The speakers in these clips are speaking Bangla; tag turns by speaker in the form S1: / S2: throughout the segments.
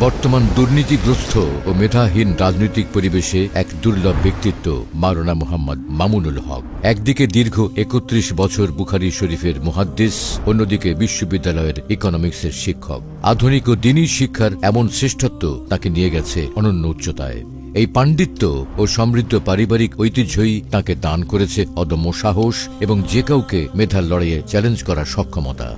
S1: বর্তমান দুর্নীতিগ্রস্ত ও মেধাহীন রাজনৈতিক পরিবেশে এক দুর্লভ ব্যক্তিত্ব মাওলানা মুহাম্মদ মামুনুল হক। একদিকে দীর্ঘ ৩১ বছর বুখারী শরীফের মুহাদ্দিস, অন্যদিকে বিশ্ববিদ্যালয়ের ইকোনমিক্সের শিক্ষক। আধুনিক ও দ্বীনী শিক্ষার এমন শ্রেষ্ঠত্ব তাকে নিয়ে গেছে অনন্য উচ্চতায়। এই পাণ্ডিত্য ও সমৃদ্ধ পারিবারিক ঐতিহ্যই তাকে দান করেছে অদম্য সাহস এবং যে কাউকে মেধার লড়াইয়ে চ্যালেঞ্জ করার সক্ষমতা।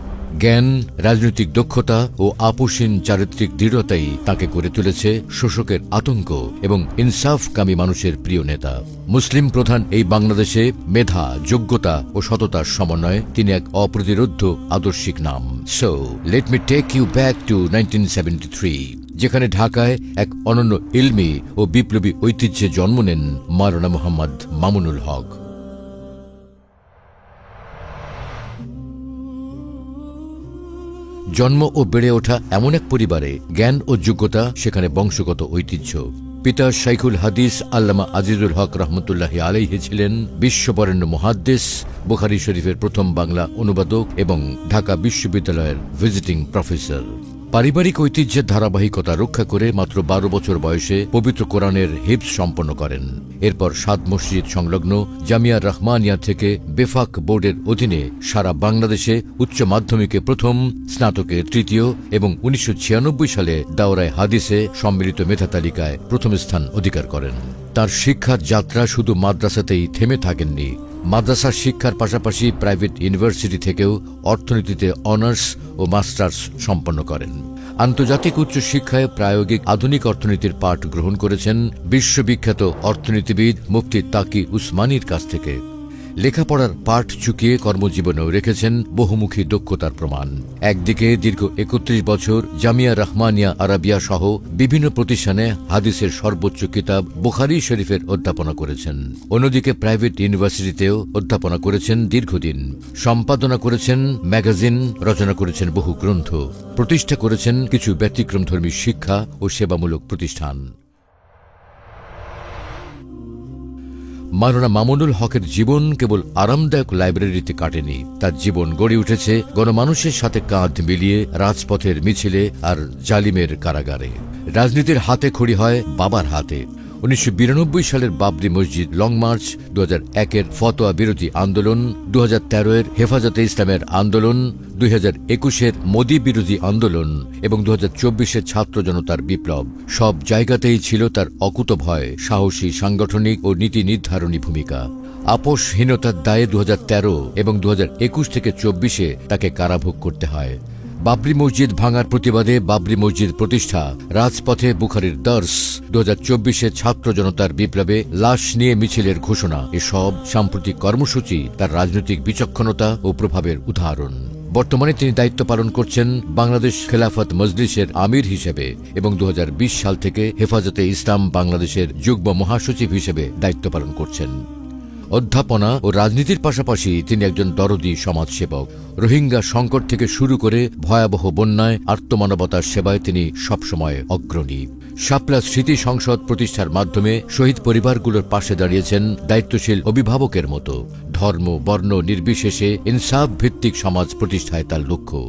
S1: জ্ঞান, রাজনৈতিক দক্ষতা ও আপোষহীন চারিত্রিক দৃঢ়তাই তাকে করে তুলেছে শোষকের আতঙ্ক এবং ইনসাফকামী মানুষের প্রিয় নেতা। মুসলিম প্রধান এই বাংলাদেশে মেধা, যোগ্যতা ও সততার সমন্বয়ে তিনি এক অপ্রতিরোধ্য আদর্শিক নাম। So let me take you back to 1973, যেখানে ঢাকায় এক অনন্য ইলমি ও বিপ্লবী ঐতিহ্যে জন্ম নেন মাওলানা মুহাম্মদ মামুনুল হক। জন্ম ও বেড়ে ওঠা এমন এক পরিবারে জ্ঞান ও যোগ্যতা সেখানে বংশগত ঐতিহ্য। পিতা শাইখুল হাদিস আল্লামা আজিজুল হক রহমতুল্লাহি আলাইহি ছিলেন বিশ্ববরেণ্য মুহাদ্দিস, বুখারী শরীফের প্রথম বাংলা অনুবাদক এবং ঢাকা বিশ্ববিদ্যালয়ের ভিজিটিং প্রফেসর। পারিবারিক ঐতিহ্যের ধারাবাহিকতা রক্ষা করে মাত্র ১২ বছর বয়সে পবিত্র কোরআনের হিফজ সম্পন্ন করেন। এরপর ৭ মসজিদ সংলগ্ন জামিয়া রহমানিয়া থেকে বেফাক বোর্ডের অধীনে সারা বাংলাদেশে উচ্চ মাধ্যমিকে প্রথম, স্নাতকে তৃতীয় এবং ১৯৯৬ সালে দাওরায়ে হাদিসে সম্মিলিত মেধা তালিকায় প্রথম স্থান অধিকার করেন। তার শিক্ষার যাত্রা শুধু মাদ্রাসাতেই থেমে থাকেননি। মাদ্রাসার শিক্ষার পাশাপাশি প্রাইভেট ইউনিভার্সিটি থেকেও অর্থনীতিতে অনার্স ও মাস্টার্স সম্পন্ন করেন। আন্তর্জাতিক উচ্চ শিক্ষায় প্রায়োগিক আধুনিক অর্থনীতির পাঠ গ্রহণ করেছেন বিশ্ববিখ্যাত অর্থনীতিবিদ মুফতি তাকি উসমানীর কাছ থেকে। লেখাপড়ার পাঠ চুকিয়ে কর্মজীবনেও রেখেছেন বহুমুখী দক্ষতার প্রমাণ। একদিকে দীর্ঘ ৩১ বছর জামিয়া রহমানিয়া আরাবিয়া সহ বিভিন্ন প্রতিষ্ঠানে হাদিসের সর্বোচ্চ কিতাব বুখারী শরীফের অধ্যাপনা করেছেন, অন্যদিকে প্রাইভেট ইউনিভার্সিটিতেও অধ্যাপনা করেছেন দীর্ঘদিন। সম্পাদনা করেছেন ম্যাগাজিন, রচনা করেছেন বহু গ্রন্থ, প্রতিষ্ঠা করেছেন কিছু ব্যতিক্রমধর্মী শিক্ষা ও সেবামূলক প্রতিষ্ঠান। মাওলানা মামুনুল হকের জীবন কেবল আরামদায়ক লাইব্রেরিতে কাটেনি। তার জীবন গড়ে উঠেছে গণমানুষের সাথে কাঁধ মিলিয়ে রাজপথের মিছিলে আর জালিমের কারাগারে। রাজনীতির হাতে খড়ি হয় বাবার হাতে। ১৯৯২ সালের বাবরি মসজিদ লং মার্চ, ২০০১-এর ফতোয়া বিরোধী আন্দোলন, ২০১৩-এর হেফাজতে ইসলামের আন্দোলন, ২০২১-এর মোদি বিরোধী আন্দোলন এবং ২০২৪-এর ছাত্র জনতার বিপ্লব, সব জায়গাতেই ছিল তার অকুতভয়, সাহসী সাংগঠনিক ও নীতি নির্ধারণী ভূমিকা। আপোষহীনতার দায়ে ২০১৩ এবং ২০২১ থেকে ২৪-এ তাকে কারাভোগ করতে হয়। বাবরি মসজিদ ভাঙার প্রতিবাদে বাবরি মসজিদ প্রতিষ্ঠা, রাজপথে বুখারীর দর্স, ২০২৪-এ ছাত্র জনতার বিপ্লবে লাশ নিয়ে মিছিলের ঘোষণা, এসব সাম্প্রতিক কর্মসূচি তার রাজনৈতিক বিচক্ষণতা ও প্রভাবের উদাহরণ। বর্তমানে তিনি দায়িত্ব পালন করছেন বাংলাদেশ খেলাফত মজলিসের আমির হিসেবে এবং ২০২০ সাল থেকে হেফাজতে ইসলাম বাংলাদেশের যুগ্ম মহাসচিব হিসেবে দায়িত্ব পালন করছেন। অধ্যাপনা ও রাজনীতির পাশাপাশি তিনি একজন দরদী সমাজসেবক। রোহিঙ্গা সংকট থেকে শুরু করে ভয়াবহ বন্যায় আর্তমানবতার সেবায় তিনি সবসময় অগ্রণী। শাপলা স্মৃতি সংসদ প্রতিষ্ঠার মাধ্যমে শহীদ পরিবারগুলোর পাশে দাঁড়িয়েছেন দায়িত্বশীল অভিভাবকের মতো। ধর্ম, বর্ণ নির্বিশেষে ইনসাফ ভিত্তিক সমাজ প্রতিষ্ঠায় তার লক্ষ্য।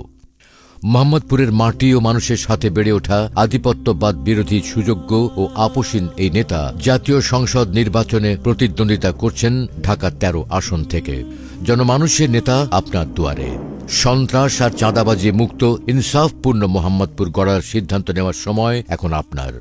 S1: মোহাম্মদপুরের মাটি ও মানুষের সাথে বেড়ে ওঠা আধিপত্যবাদ বিরোধী সুযোগ্য ও আপোষহীন এই নেতা জাতীয় সংসদ নির্বাচনে প্রতিদ্বন্দ্বিতা করছেন ঢাকা ১৩ আসন থেকে। জনমানুষের নেতা আপনার দুয়ারে। সন্ত্রাস আর চাঁদাবাজি মুক্ত ইনসাফপূর্ণ মোহাম্মদপুর গড়ার সিদ্ধান্ত নেওয়ার সময় এখন আপনার।